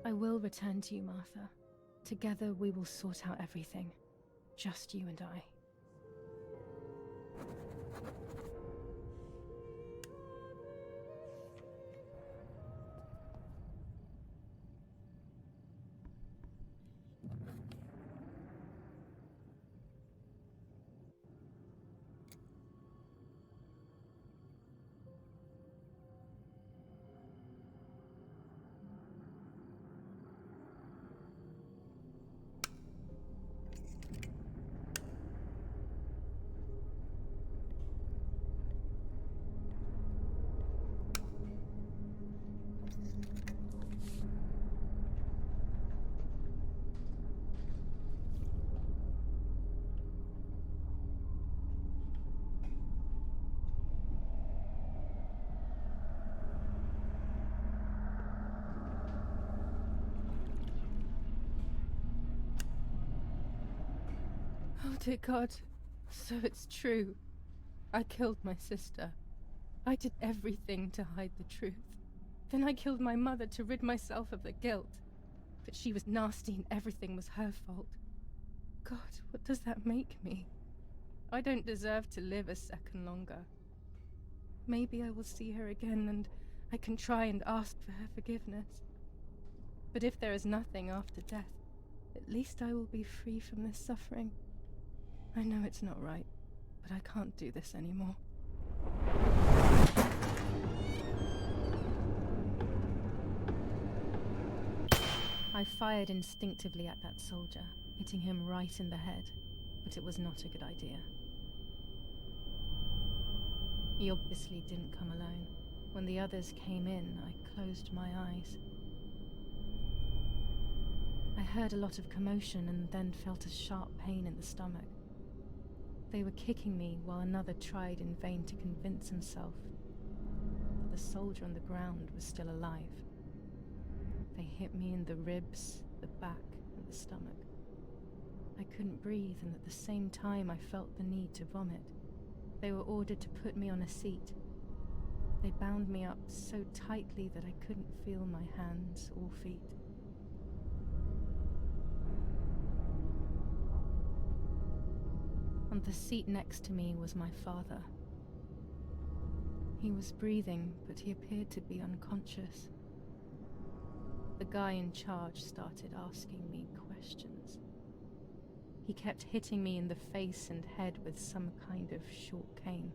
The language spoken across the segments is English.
I will return to you, Martha. Together we will sort out everything. Just you and I. Oh dear God, so it's true. I killed my sister. I did everything to hide the truth. Then I killed my mother to rid myself of the guilt. But she was nasty and everything was her fault. God, what does that make me? I don't deserve to live a second longer. Maybe I will see her again and I can try and ask for her forgiveness. But if there is nothing after death, at least I will be free from this suffering. I know it's not right, but I can't do this anymore. I fired instinctively at that soldier, hitting him right in the head, but it was not a good idea. He obviously didn't come alone. When the others came in, I closed my eyes. I heard a lot of commotion and then felt a sharp pain in the stomach. They were kicking me while another tried in vain to convince himself that the soldier on the ground was still alive. They hit me in the ribs, the back, and the stomach. I couldn't breathe, and at the same time I felt the need to vomit. They were ordered to put me on a seat. They bound me up so tightly that I couldn't feel my hands or feet. On the seat next to me was my father. He was breathing, but he appeared to be unconscious. The guy in charge started asking me questions. He kept hitting me in the face and head with some kind of short cane.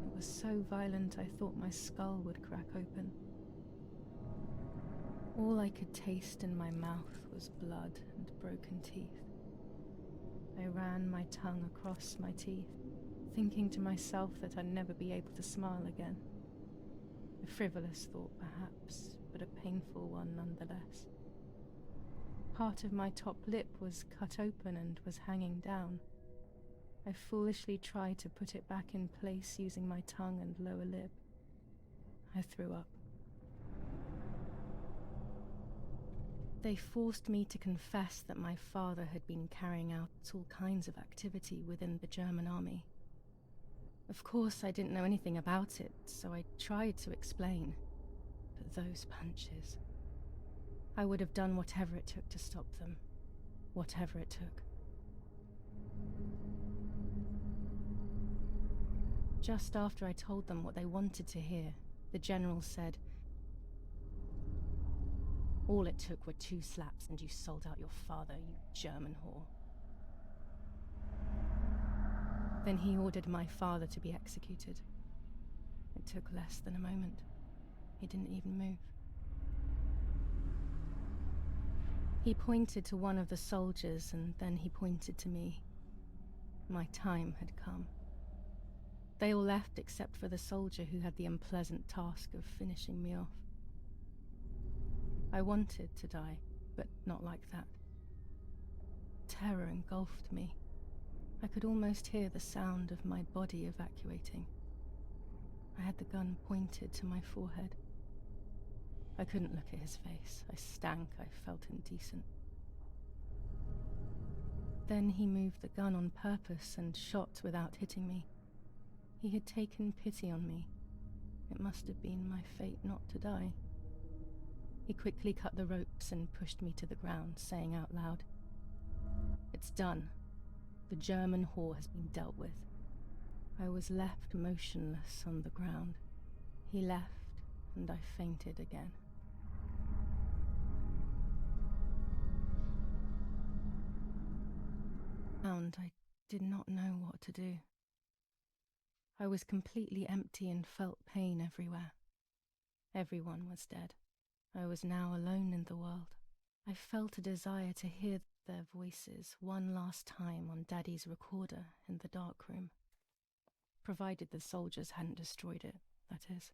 It was so violent I thought my skull would crack open. All I could taste in my mouth was blood and broken teeth. I ran my tongue across my teeth, thinking to myself that I'd never be able to smile again. A frivolous thought, perhaps, but a painful one nonetheless. Part of my top lip was cut open and was hanging down. I foolishly tried to put it back in place using my tongue and lower lip. I threw up. They forced me to confess that my father had been carrying out all kinds of activity within the German army. Of course, I didn't know anything about it, so I tried to explain. But those punches... I would have done whatever it took to stop them. Whatever it took. Just after I told them what they wanted to hear, the general said, "All it took were 2 slaps and you sold out your father, you German whore." Then he ordered my father to be executed. It took less than a moment. He didn't even move. He pointed to one of the soldiers and then he pointed to me. My time had come. They all left except for the soldier who had the unpleasant task of finishing me off. I wanted to die, but not like that. Terror engulfed me. I could almost hear the sound of my body evacuating. I had the gun pointed to my forehead. I couldn't look at his face. I stank. I felt indecent. Then he moved the gun on purpose and shot without hitting me. He had taken pity on me. It must have been my fate not to die. He quickly cut the ropes and pushed me to the ground, saying out loud, "It's done. The German whore has been dealt with." I was left motionless on the ground. He left, and I fainted again. I did not know what to do. I was completely empty and felt pain everywhere. Everyone was dead. I was now alone in the world. I felt a desire to hear their voices one last time on Daddy's recorder in the dark room. Provided the soldiers hadn't destroyed it, that is.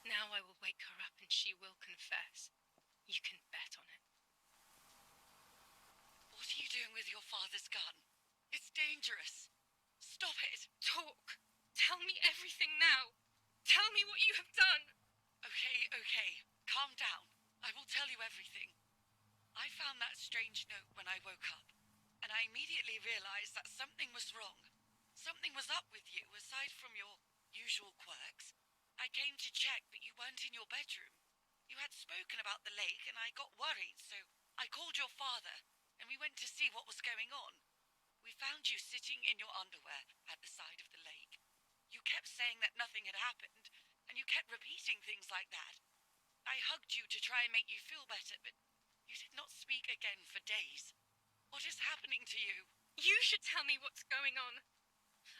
Now I will wake her up and she will confess. You can bet on it. What are you doing with your father's gun? It's dangerous. Stop it. Talk. Tell me everything now. Tell me what you have done. Okay. Calm down. I will tell you everything. I found that strange note when I woke up, and I immediately realized that something was wrong. Something was up with you, aside from your usual quirks. I came to check, but you weren't in your bedroom. You had spoken about the lake, and I got worried, so I called your father, and we went to see what was going on. We found you sitting in your underwear at the side of the lake. You kept saying that nothing had happened, and you kept repeating things like that. I hugged you to try and make you feel better, but you did not speak again for days. What is happening to you? You should tell me what's going on.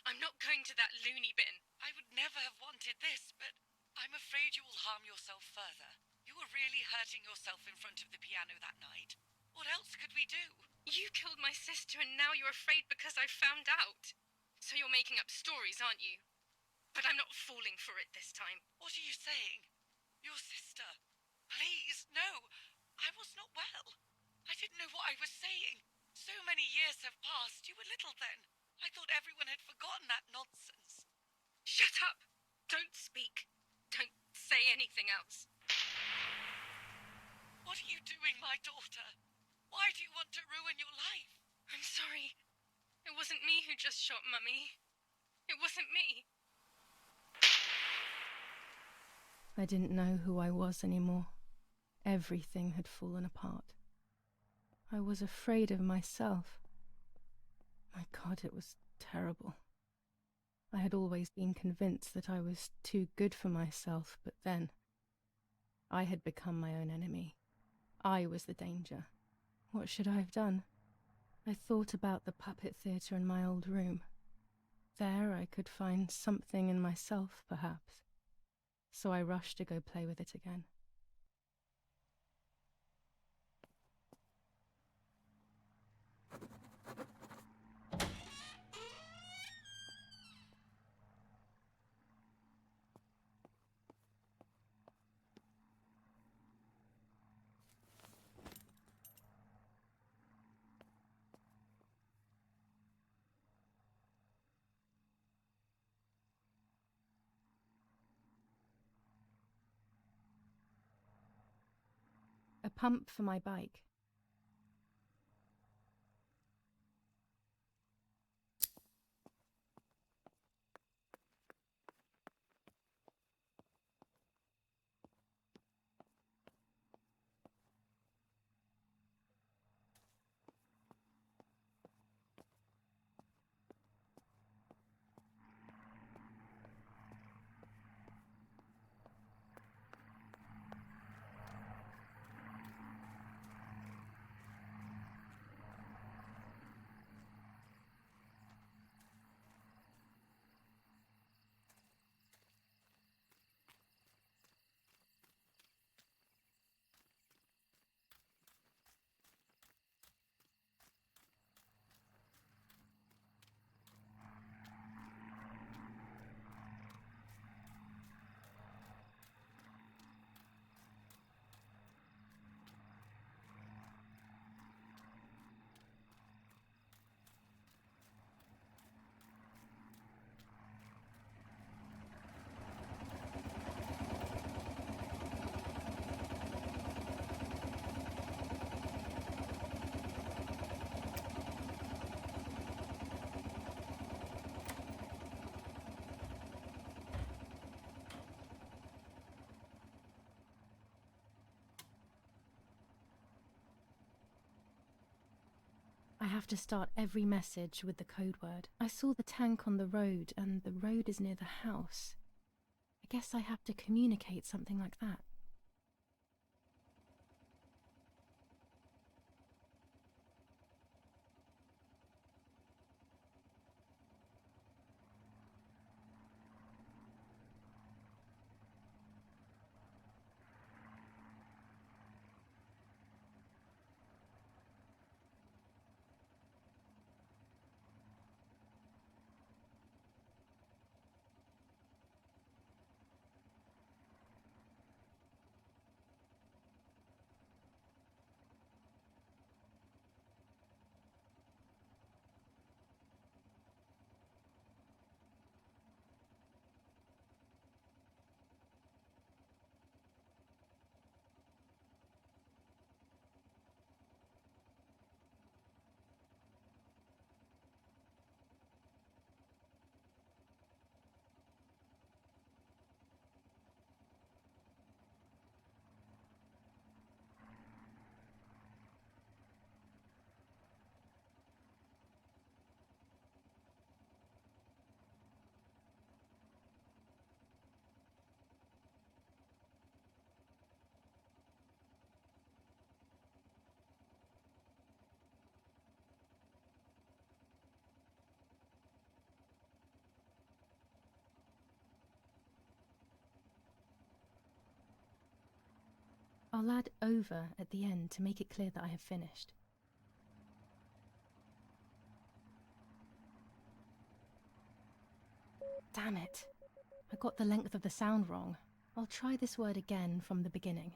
I'm not going to that loony bin. I would never have wanted this, but I'm afraid you will harm yourself further. You were really hurting yourself in front of the piano that night. What else could we do? You killed my sister and now you're afraid because I found out. So you're making up stories, aren't you? But I'm not falling for it this time. What are you saying? Your sister? Please, no. I was not well. I didn't know what I was saying. So many years have passed. You were little then. I thought everyone had forgotten that nonsense. Shut up! Don't speak. Don't say anything else. What are you doing, my daughter? Why do you want to ruin your life? I'm sorry. It wasn't me who just shot Mummy. It wasn't me. I didn't know who I was anymore. Everything had fallen apart. I was afraid of myself. My God, it was terrible. I had always been convinced that I was too good for myself, but then I had become my own enemy. I was the danger. What should I have done? I thought about the puppet theatre in my old room. There I could find something in myself, perhaps. So I rushed to go play with it again. A pump for my bike. I have to start every message with the code word. I saw the tank on the road, and the road is near the house. I guess I have to communicate something like that. I'll add over at the end to make it clear that I have finished. Damn it! I got the length of the sound wrong. I'll try this word again from the beginning.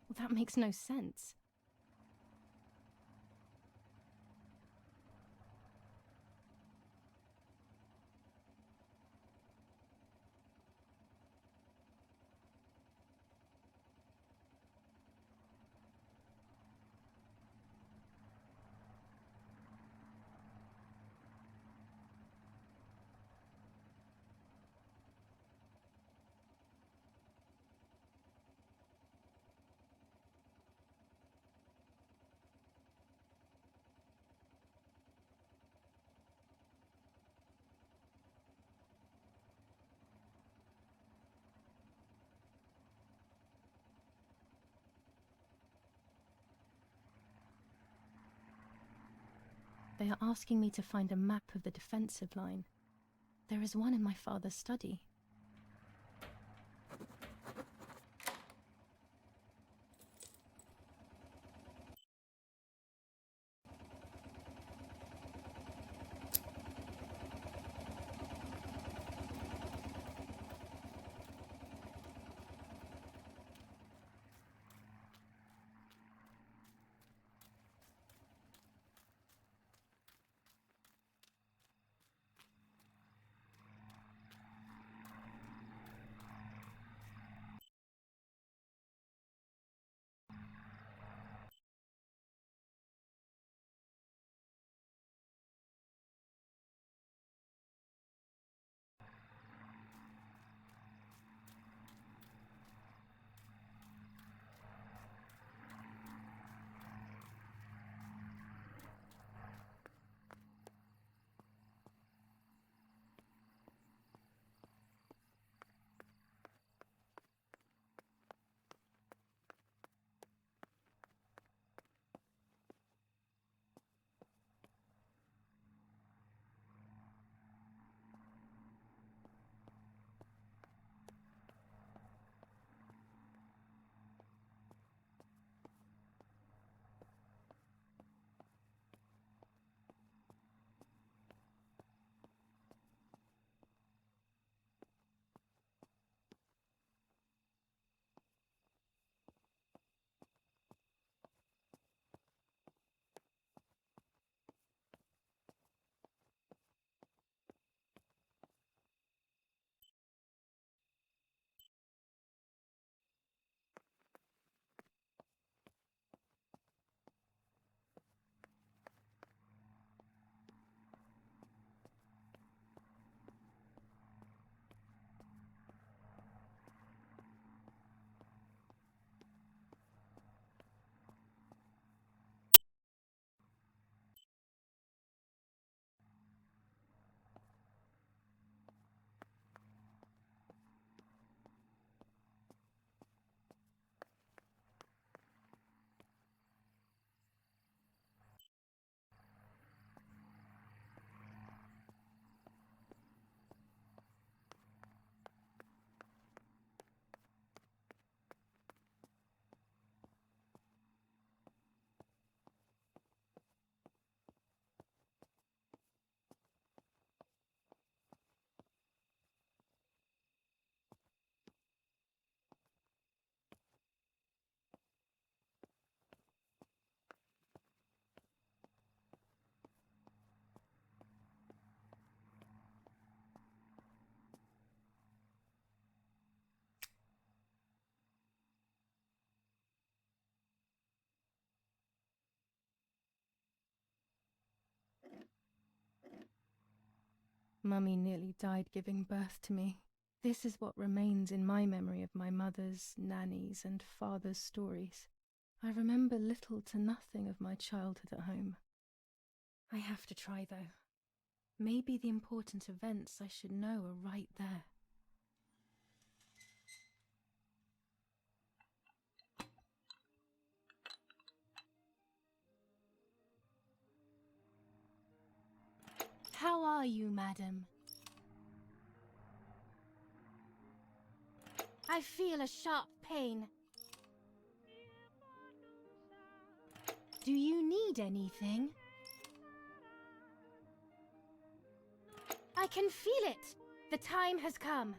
Well, that makes no sense. They are asking me to find a map of the defensive line. There is one in my father's study. Mummy nearly died giving birth to me. This is what remains in my memory of my mother's, Nanny's, and father's stories. I remember little to nothing of my childhood at home. I have to try, though. Maybe the important events I should know are right there. How are you, madam? I feel a sharp pain. Do you need anything? I can feel it. The time has come.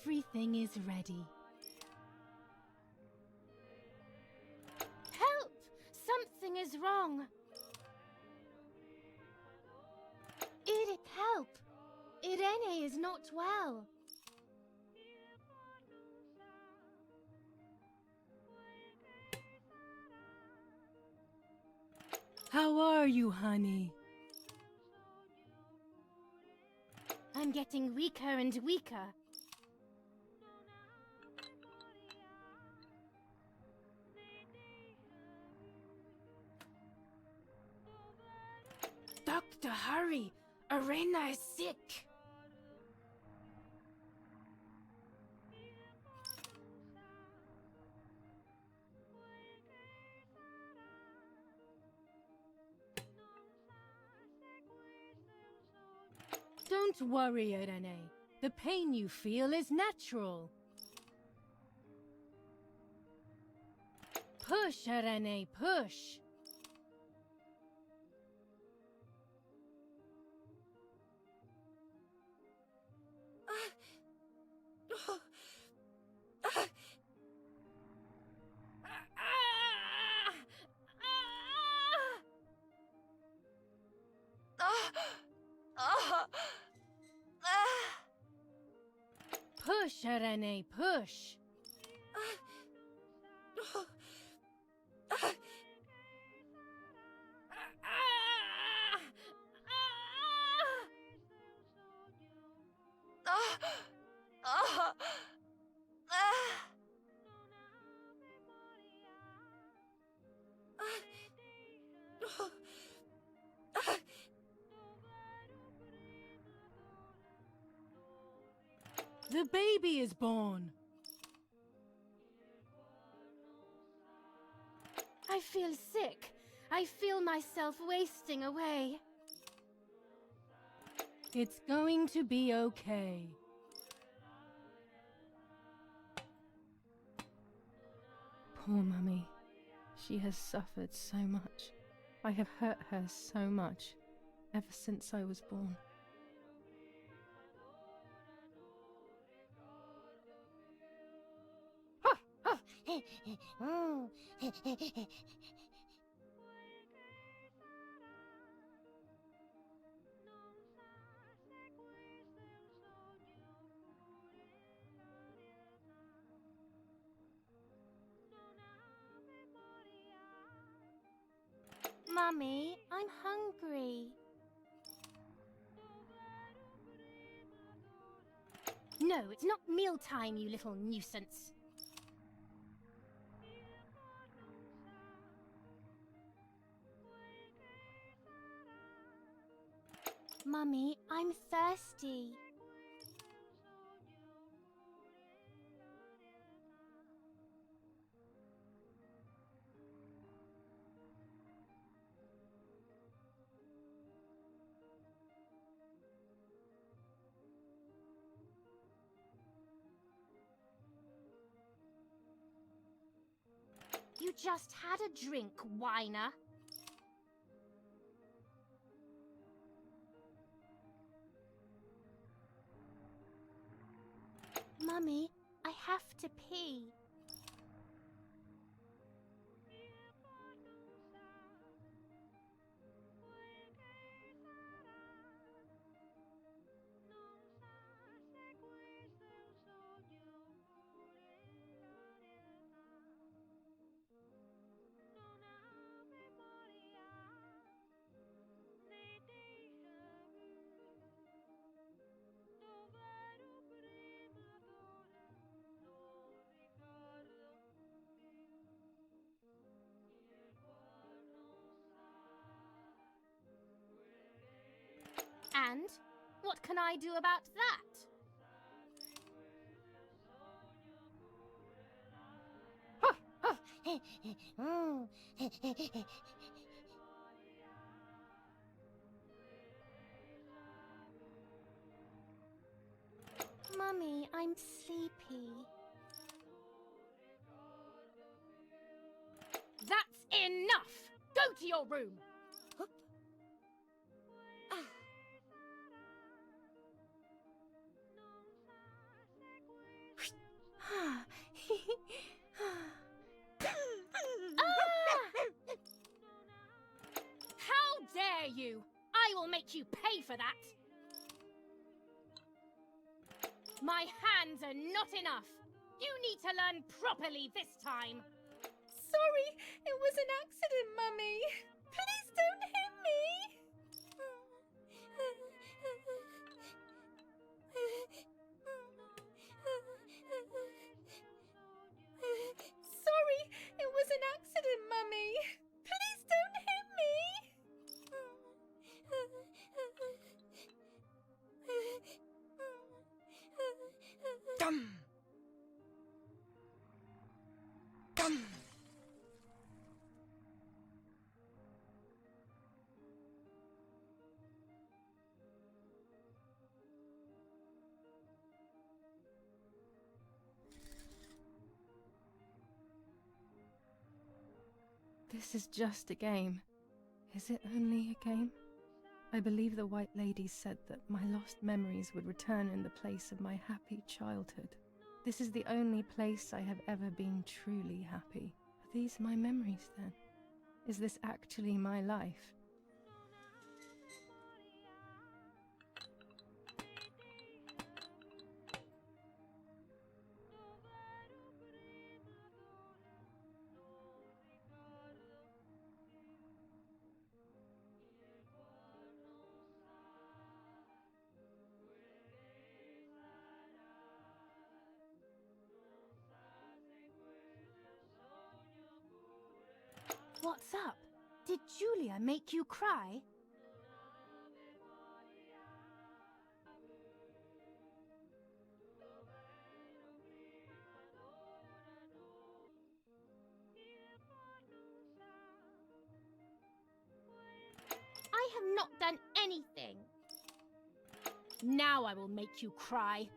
Everything is ready. Help! Something is wrong. Edith, help! Irene is not well. How are you, honey? I'm getting weaker and weaker. Doctor, hurry! Arena is sick! Don't worry, Irene. The pain you feel is natural. Push, Irene, push! Push, Irene, push! The baby is born! I feel sick. I feel myself wasting away. It's going to be okay. Poor Mummy. She has suffered so much. I have hurt her so much, ever since I was born. Mummy, I'm hungry. No, it's not mealtime, you little nuisance. Mummy, I'm thirsty. You just had a drink, whiner. Mummy, I have to pee. And what can I do about that? Mummy, I'm sleepy. That's enough! Go to your room! for that. My hands are not enough. You need to learn properly this time. Sorry, it was an accident, Mummy. Please don't hit me. Sorry, it was an accident, Mummy. Please don't hit me. Gum! Gum! This is just a game. Is it only a game? I believe the White Lady said that my lost memories would return in the place of my happy childhood. This is the only place I have ever been truly happy. Are these my memories then? Is this actually my life? What's up? Did Julia make you cry? I have not done anything. Now I will make you cry.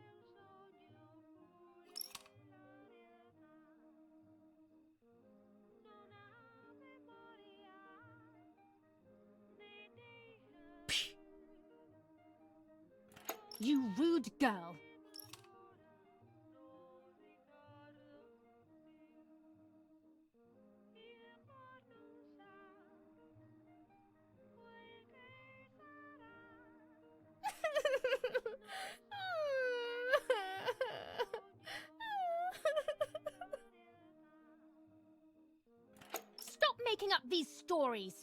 You rude girl. Stop making up these stories.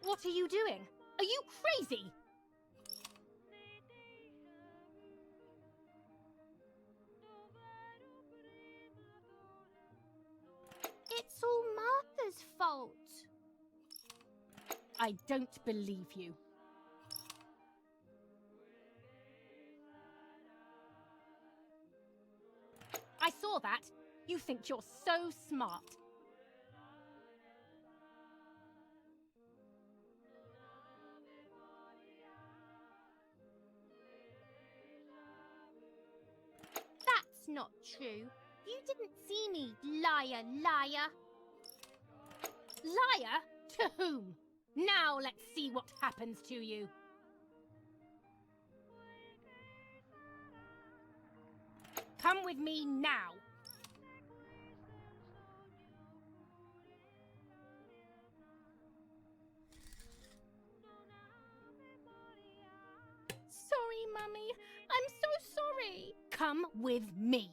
What are you doing? Are you crazy? It's all Martha's fault. I don't believe you. I saw that. You think you're so smart. That's not true. You didn't see me, liar, liar. Liar? To whom? Now let's see what happens to you. Come with me now. Sorry, Mummy. I'm so sorry. Come with me.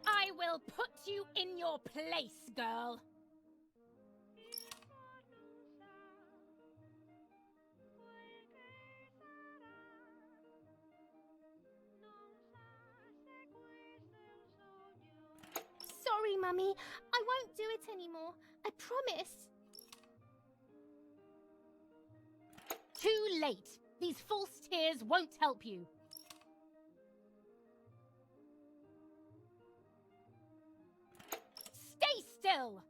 I will put you in your place, girl. Sorry, Mummy. I won't do it anymore. I promise. Too late. These false tears won't help you. Stay still!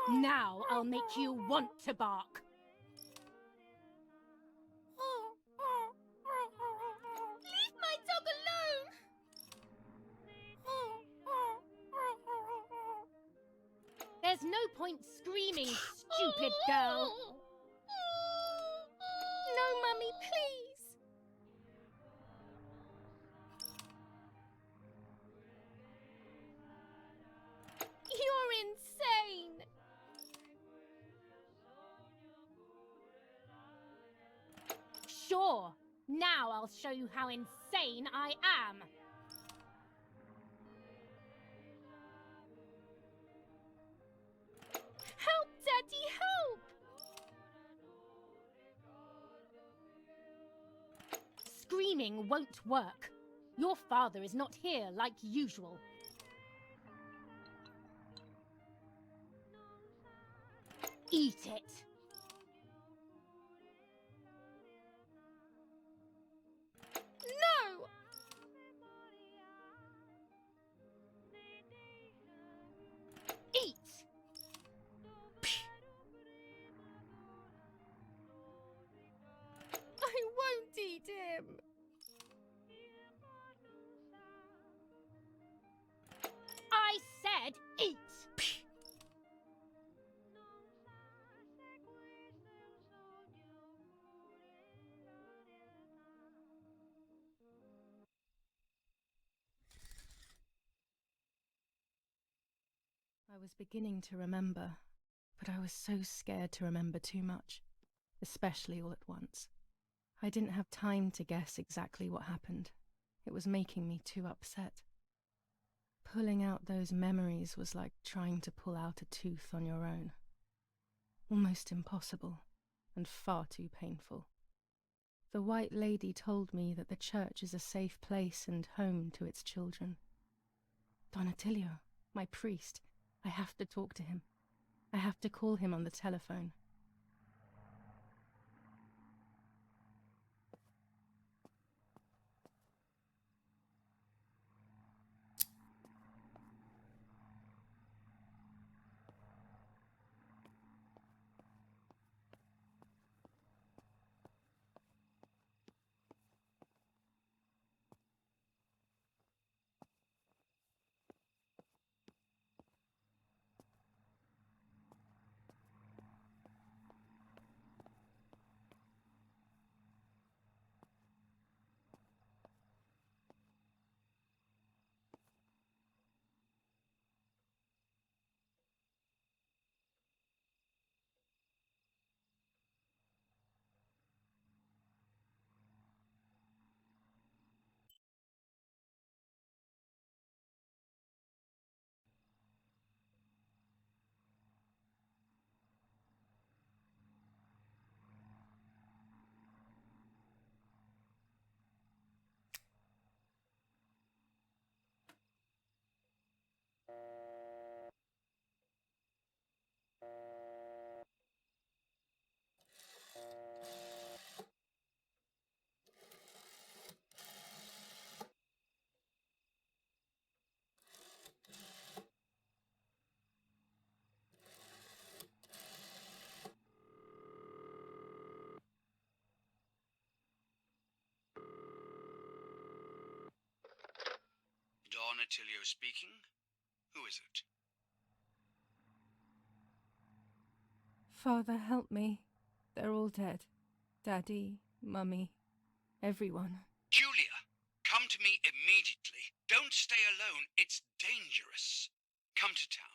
Now I'll make you want to bark. Leave my dog alone! There's no point screaming, stupid girl. No, Mummy, please. You're insane. Sure. Now I'll show you how insane I am. Help, Daddy, help! Screaming won't work. Your father is not here like usual. Eat it. No! Eat! I won't eat him. I said eat! I was beginning to remember, but I was so scared to remember too much, especially all at once. I didn't have time to guess exactly what happened. It was making me too upset. Pulling out those memories was like trying to pull out a tooth on your own. Almost impossible, and far too painful. The White Lady told me that the church is a safe place and home to its children. Don Attilio, my priest, I have to talk to him. I have to call him on the telephone. Don Attilio speaking. Who is it? Father, help me. They're all dead. Daddy, Mummy, everyone. Julia, come to me immediately. Don't stay alone. It's dangerous. Come to town.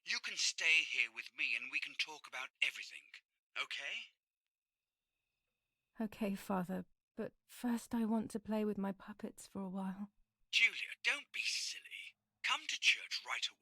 You can stay here with me and we can talk about everything. Okay? Okay, Father, But first I want to play with my puppets for a while. Julia, don't be silly. Come to church right away.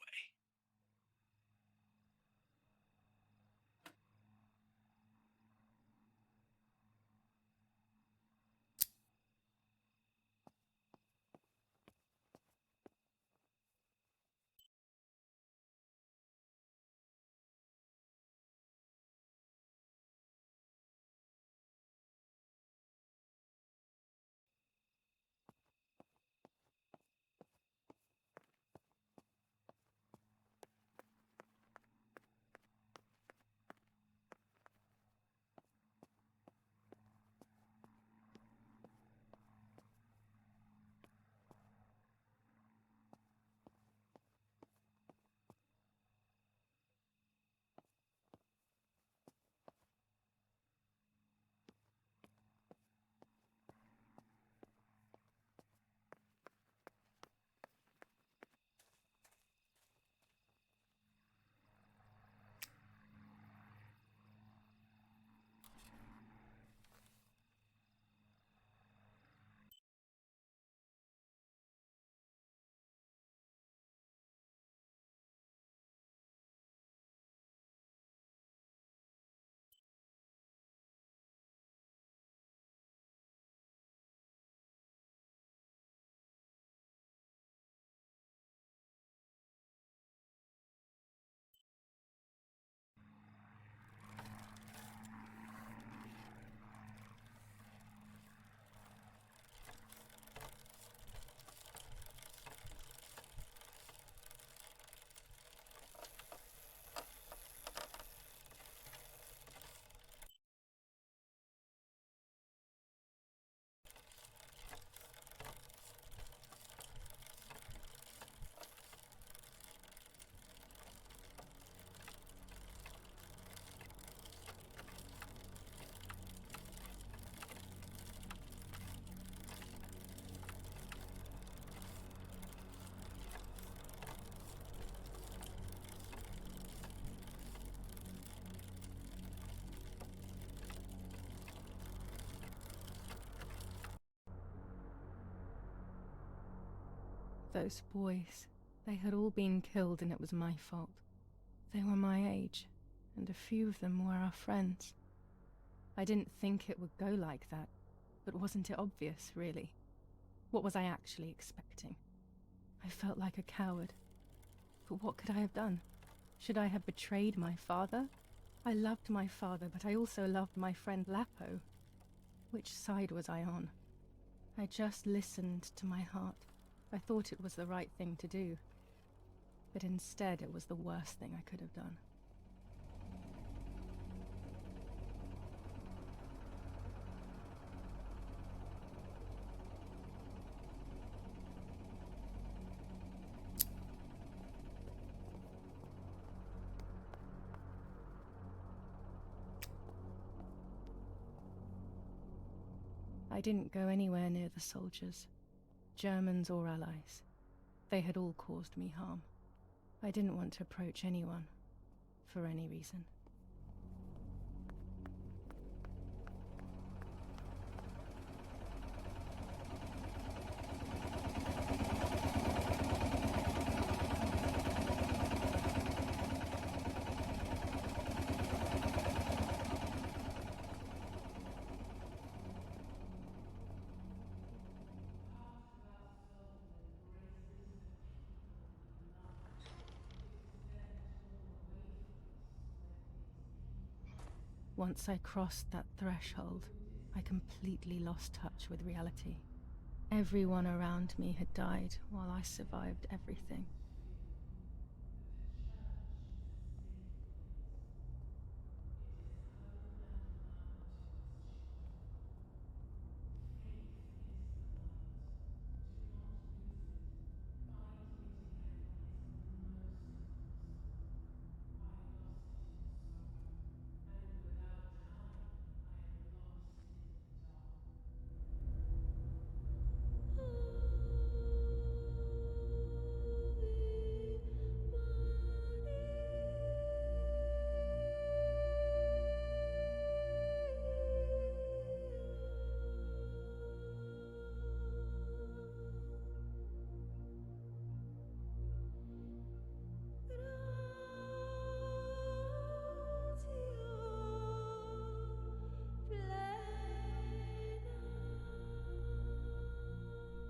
Those boys, they had all been killed and it was my fault. They were my age, and a few of them were our friends. I didn't think it would go like that, but wasn't it obvious, really? What was I actually expecting? I felt like a coward. But what could I have done? Should I have betrayed my father? I loved my father, but I also loved my friend Lapo. Which side was I on? I just listened to my heart. I thought it was the right thing to do. But instead, it was the worst thing I could have done. I didn't go anywhere near the soldiers, Germans or allies. They had all caused me harm. I didn't want to approach anyone, for any reason. Once I crossed that threshold, I completely lost touch with reality. Everyone around me had died while I survived everything.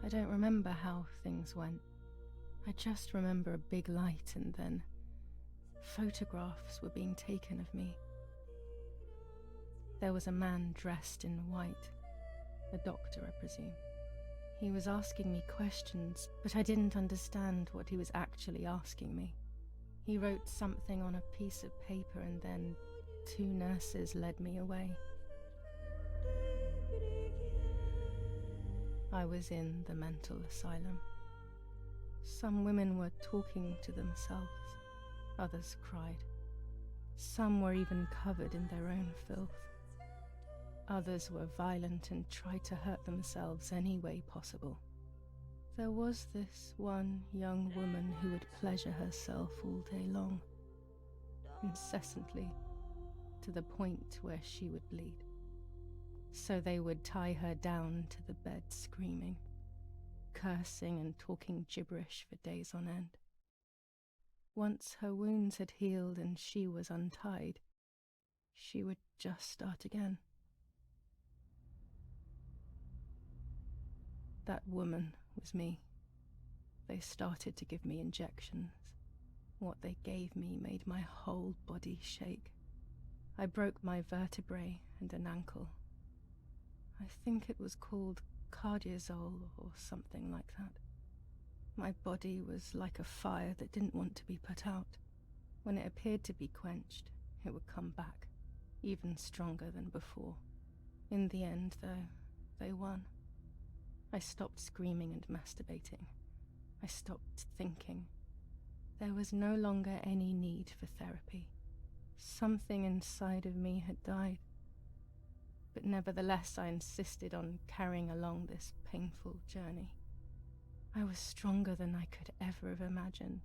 I don't remember how things went. I just remember a big light and then photographs were being taken of me. There was a man dressed in white, a doctor, I presume. He was asking me questions, but I didn't understand what he was actually asking me. He wrote something on a piece of paper and then 2 nurses led me away. I was in the mental asylum. Some women were talking to themselves, others cried. Some were even covered in their own filth. Others were violent and tried to hurt themselves any way possible. There was this one young woman who would pleasure herself all day long, incessantly, to the point where she would bleed. So they would tie her down to the bed screaming, cursing and talking gibberish for days on end. Once her wounds had healed and she was untied, she would just start again. That woman was me. They started to give me injections. What they gave me made my whole body shake. I broke my vertebrae and an ankle. I think it was called cardiazole or something like that. My body was like a fire that didn't want to be put out. When it appeared to be quenched, it would come back, even stronger than before. In the end, though, they won. I stopped screaming and masturbating. I stopped thinking. There was no longer any need for therapy. Something inside of me had died. But nevertheless, I insisted on carrying along this painful journey. I was stronger than I could ever have imagined.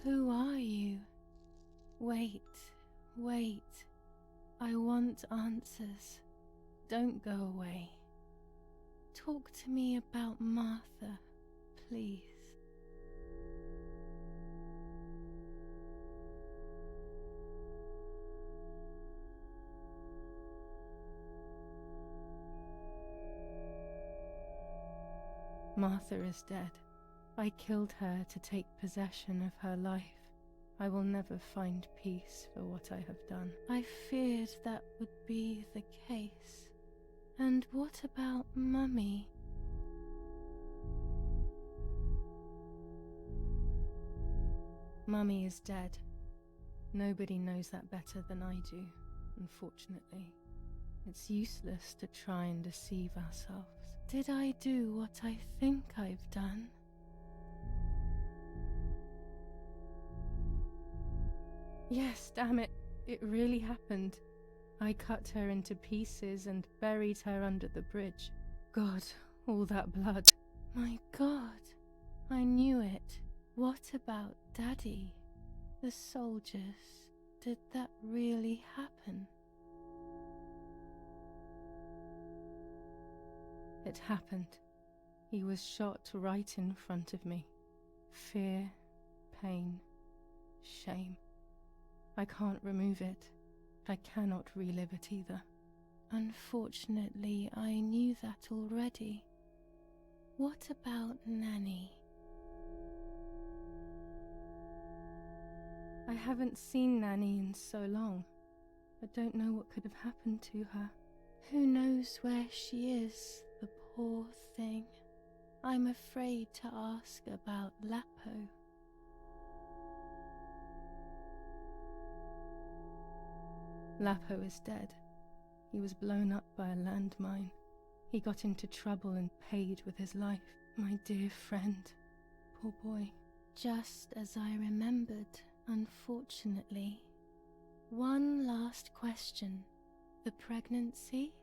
Who are you? Wait, wait. I want answers. Don't go away. Talk to me about Martha, please. Martha is dead. I killed her to take possession of her life. I will never find peace for what I have done. I feared that would be the case. And what about Mummy? Mummy is dead. Nobody knows that better than I do, unfortunately. It's useless to try and deceive ourselves. Did I do what I think I've done? Yes, damn it, it really happened. I cut her into pieces and buried her under the bridge. God, all that blood. My God, I knew it. What about Daddy? The soldiers, did that really happen? It happened. He was shot right in front of me. Fear, pain, shame. I can't remove it. I cannot relive it either. Unfortunately, I knew that already. What about Nanny? I haven't seen Nanny in so long. I don't know what could have happened to her. Who knows where she is, the poor thing. I'm afraid to ask about Lapo. Lapo is dead. He was blown up by a landmine. He got into trouble and paid with his life. My dear friend. Poor boy. Just as I remembered, unfortunately. One last question. The pregnancy?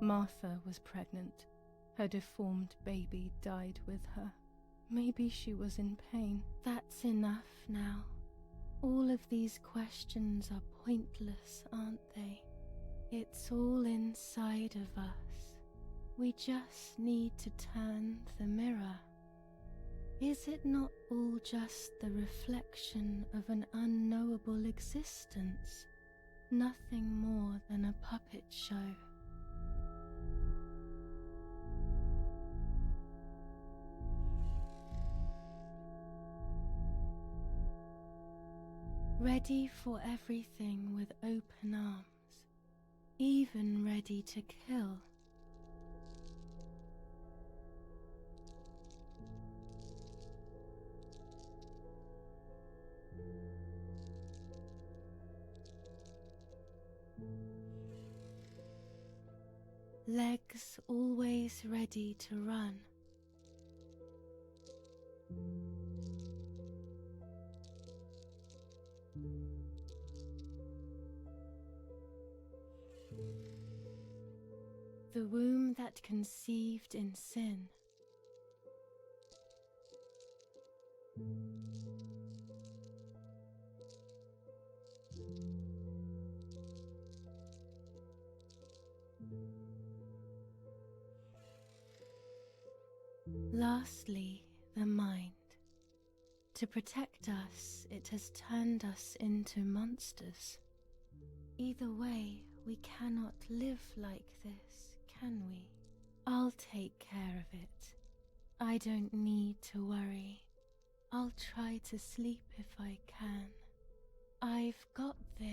Martha was pregnant. Her deformed baby died with her. Maybe she was in pain. That's enough now. All of these questions are pointless, aren't they? It's all inside of us. We just need to turn the mirror. Is it not all just the reflection of an unknowable existence? Nothing more than a puppet show. Ready for everything with open arms, even ready to kill. Legs always ready to run. The womb that conceived in sin. Lastly, the mind. To protect us, it has turned us into monsters. Either way, we cannot live like this, can we? I'll take care of it. I don't need to worry. I'll try to sleep if I can. I've got this.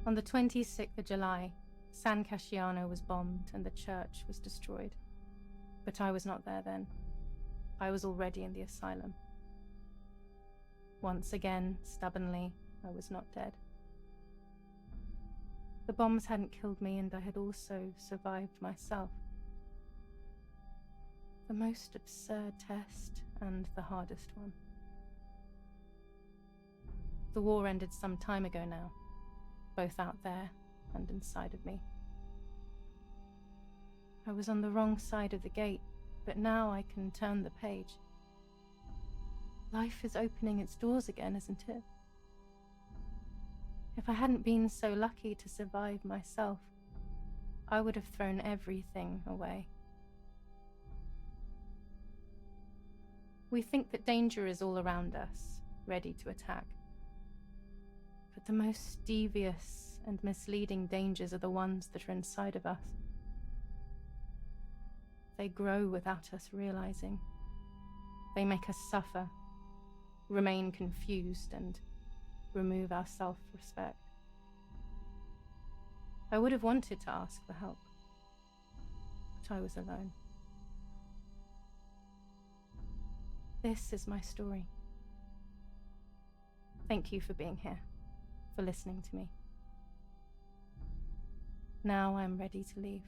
On the 26th of July, San Casciano was bombed and the church was destroyed. But I was not there then. I was already in the asylum. Once again, stubbornly, I was not dead. The bombs hadn't killed me, and I had also survived myself. The most absurd test and the hardest one. The war ended some time ago now, both out there and inside of me. I was on the wrong side of the gate, but now I can turn the page. Life is opening its doors again, isn't it? If I hadn't been so lucky to survive myself, I would have thrown everything away. We think that danger is all around us, ready to attack. But the most devious and misleading dangers are the ones that are inside of us. They grow without us realizing. They make us suffer, remain confused, and remove our self-respect. I would have wanted to ask for help. I was alone. This is my story. Thank you for being here, for listening to me. Now I'm ready to leave.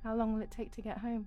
How long will it take to get home?